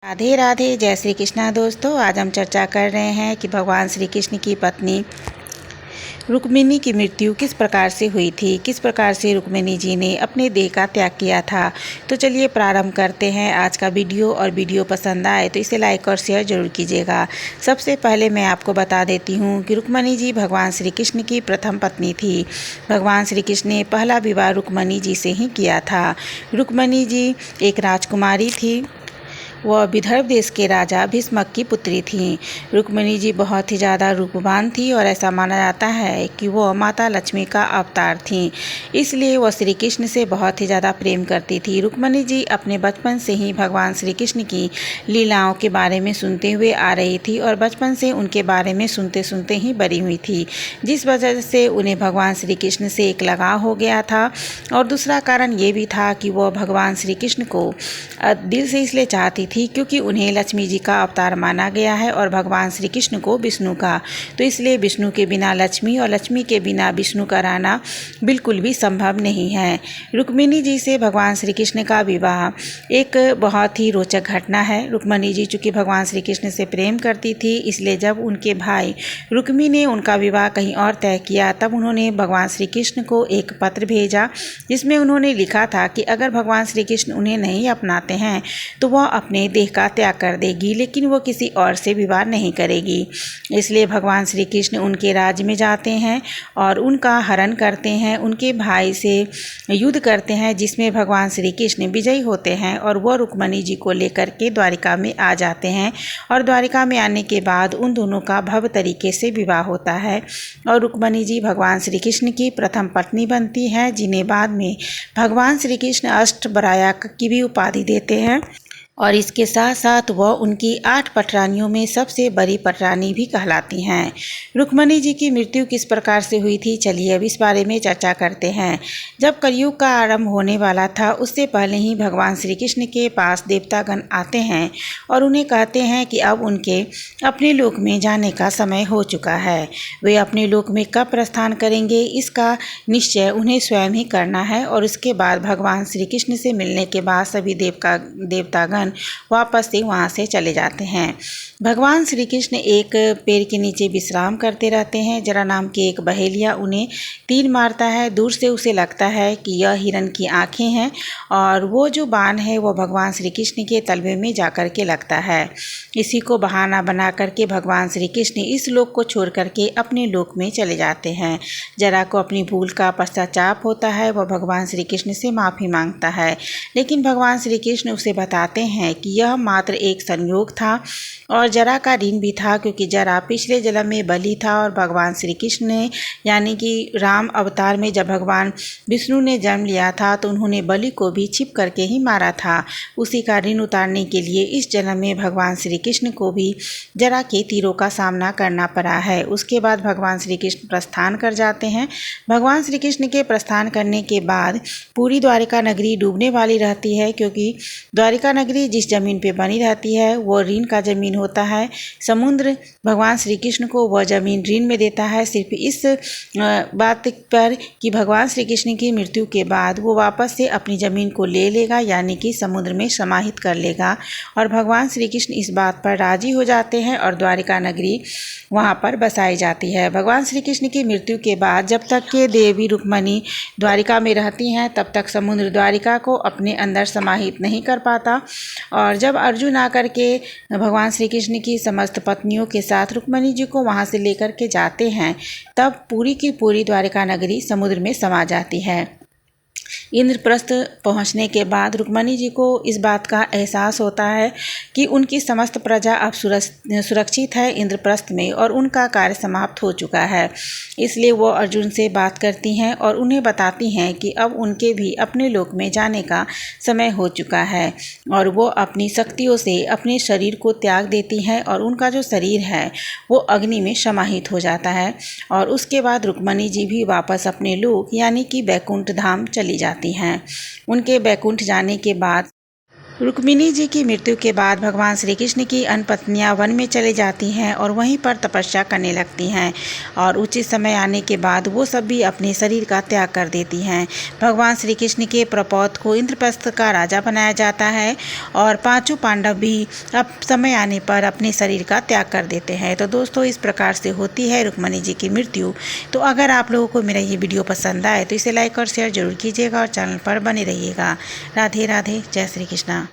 राधे राधे, जय श्री कृष्णा। दोस्तों, आज हम चर्चा कर रहे हैं कि भगवान श्री कृष्ण की पत्नी रुक्मिणी की मृत्यु किस प्रकार से हुई थी, किस प्रकार से रुक्मिणी जी ने अपने देह का त्याग किया था। तो चलिए प्रारंभ करते हैं आज का वीडियो। और वीडियो पसंद आए तो इसे लाइक और शेयर जरूर कीजिएगा। सबसे पहले मैं आपको बता देती हूँ कि रुक्मिणी जी भगवान श्री कृष्ण की प्रथम पत्नी थी। भगवान श्री कृष्ण ने पहला विवाह रुक्मिणी जी से ही किया था। रुक्मिणी जी एक राजकुमारी थी। वह विदर्भ देश के राजा भीष्मक की पुत्री थीं। रुक्मिणी जी बहुत ही ज़्यादा रूपवान थी और ऐसा माना जाता है कि वह माता लक्ष्मी का अवतार थीं। इसलिए वह श्री कृष्ण से बहुत ही ज़्यादा प्रेम करती थी। रुक्मिणी जी अपने बचपन से ही भगवान श्री कृष्ण की लीलाओं के बारे में सुनते हुए आ रही थी और बचपन से उनके बारे में सुनते सुनते ही बड़ी हुई थी, जिस वजह से उन्हें भगवान श्री कृष्ण से एक लगाव हो गया था। और दूसरा कारण ये भी था कि वह भगवान श्री कृष्ण को दिल से इसलिए चाहती थी क्योंकि उन्हें लक्ष्मी जी का अवतार माना गया है और भगवान श्री कृष्ण को विष्णु का। तो इसलिए विष्णु के बिना लक्ष्मी और लक्ष्मी के बिना विष्णु का रहना बिल्कुल भी संभव नहीं है। रुक्मिणी जी से भगवान श्री कृष्ण का विवाह एक बहुत ही रोचक घटना है। रुक्मिणी जी चूँकि भगवान श्री कृष्ण से प्रेम करती थी, इसलिए जब उनके भाई रुक्मी ने उनका विवाह कहीं और तय किया, तब उन्होंने भगवान श्री कृष्ण को एक पत्र भेजा, जिसमें उन्होंने लिखा था कि अगर भगवान श्री कृष्ण उन्हें नहीं अपनाते हैं तो वह अपने देह का त्याग कर देगी, लेकिन वो किसी और से विवाह नहीं करेगी। इसलिए भगवान श्री कृष्ण उनके राज्य में जाते हैं और उनका हरण करते हैं, उनके भाई से युद्ध करते हैं, जिसमें भगवान श्री कृष्ण विजयी होते हैं और वह रुक्मिणी जी को लेकर के द्वारिका में आ जाते हैं। और द्वारिका में आने के बाद उन दोनों का भव्य तरीके से विवाह होता है और रुक्मिणी जी भगवान श्री कृष्ण की प्रथम पत्नी बनती हैं, जिन्हें बाद में भगवान श्री कृष्ण अष्टभुजाया की भी उपाधि देते हैं। और इसके साथ साथ वह उनकी 8 पटरानियों में सबसे बड़ी पटरानी भी कहलाती हैं। रुक्मिणी जी की मृत्यु किस प्रकार से हुई थी, चलिए अब इस बारे में चर्चा करते हैं। जब कलयुग का आरंभ होने वाला था, उससे पहले ही भगवान श्री कृष्ण के पास देवतागण आते हैं और उन्हें कहते हैं कि अब उनके अपने लोक में जाने का समय हो चुका है। वे अपने लोक में कब प्रस्थान करेंगे, इसका निश्चय उन्हें स्वयं ही करना है। और उसके बाद भगवान श्री कृष्ण से मिलने के बाद सभी देवतागण वापस से वहाँ से चले जाते हैं। भगवान श्री कृष्ण एक पेड़ के नीचे विश्राम करते रहते हैं। जरा नाम की एक बहेलिया उन्हें तीर मारता है। दूर से उसे लगता है कि यह हिरण की आंखें हैं और वो जो बाण है वो भगवान श्री कृष्ण के तलवे में जाकर के लगता है। इसी को बहाना बना करके भगवान श्री कृष्ण इस लोक को छोड़ करके अपने लोक में चले जाते हैं। जरा को अपनी भूल का पश्चाताप होता है, वह भगवान श्री कृष्ण से माफ़ी मांगता है, लेकिन भगवान श्री कृष्ण उसे बताते हैं कि यह मात्र एक संयोग था और जरा का ऋण भी था, क्योंकि जरा पिछले जन्म में बलि था और भगवान श्री कृष्ण ने यानी कि राम अवतार में जब भगवान विष्णु ने जन्म लिया था तो उन्होंने बलि को भी छिप करके ही मारा था। उसी का ऋण उतारने के लिए इस जन्म में भगवान श्री कृष्ण को भी जरा के तीरों का सामना करना पड़ा है। उसके बाद भगवान श्री कृष्ण प्रस्थान कर जाते हैं। भगवान श्री कृष्ण के प्रस्थान करने के बाद पूरी द्वारिका नगरी डूबने वाली रहती है, क्योंकि द्वारिका नगरी जिस जमीन पे बनी रहती है वो ऋण का जमीन होता है। समुद्र भगवान श्री कृष्ण को वह जमीन ऋण में देता है, सिर्फ इस बात पर कि भगवान श्री कृष्ण की मृत्यु के बाद वो वापस से अपनी ज़मीन को ले लेगा, यानी कि समुद्र में समाहित कर लेगा। और भगवान श्री कृष्ण इस बात पर राजी हो जाते हैं और द्वारिका नगरी वहाँ पर बसाई जाती है। भगवान श्री कृष्ण की मृत्यु के बाद जब तक के देवी रुक्मिणी द्वारिका में रहती हैं, तब तक समुद्र द्वारिका को अपने अंदर समाहित नहीं कर पाता। और जब अर्जुन आकर के भगवान श्री कृष्ण की समस्त पत्नियों के साथ रुक्मिणी जी को वहाँ से लेकर के जाते हैं, तब पूरी की पूरी द्वारिका नगरी समुद्र में समा जाती है। इंद्रप्रस्थ पहुंचने के बाद रुक्मिणी जी को इस बात का एहसास होता है कि उनकी समस्त प्रजा अब सुरक्षित है इंद्रप्रस्थ में और उनका कार्य समाप्त हो चुका है। इसलिए वो अर्जुन से बात करती हैं और उन्हें बताती हैं कि अब उनके भी अपने लोक में जाने का समय हो चुका है। और वो अपनी शक्तियों से अपने शरीर को त्याग देती हैं और उनका जो शरीर है वो अग्नि में समाहित हो जाता है। और उसके बाद रुक्मिणी जी भी वापस अपने लोक यानी कि बैकुंठ धाम चली जाती हैं। उनके बैकुंठ जाने के बाद रुक्मिणी जी की मृत्यु के बाद भगवान श्री कृष्ण की अन्य पत्नियां वन में चले जाती हैं और वहीं पर तपस्या करने लगती हैं और उचित समय आने के बाद वो सब भी अपने शरीर का त्याग कर देती हैं। भगवान श्री कृष्ण के प्रपौत्र को इंद्रप्रस्थ का राजा बनाया जाता है और पांचों पांडव भी अब समय आने पर अपने शरीर का त्याग कर देते हैं। तो दोस्तों, इस प्रकार से होती है रुक्मिणी जी की मृत्यु। तो अगर आप लोगों को मेरा ये वीडियो पसंद आए तो इसे लाइक और शेयर जरूर कीजिएगा और चैनल पर बने रहिएगा। राधे राधे, जय श्री कृष्णा।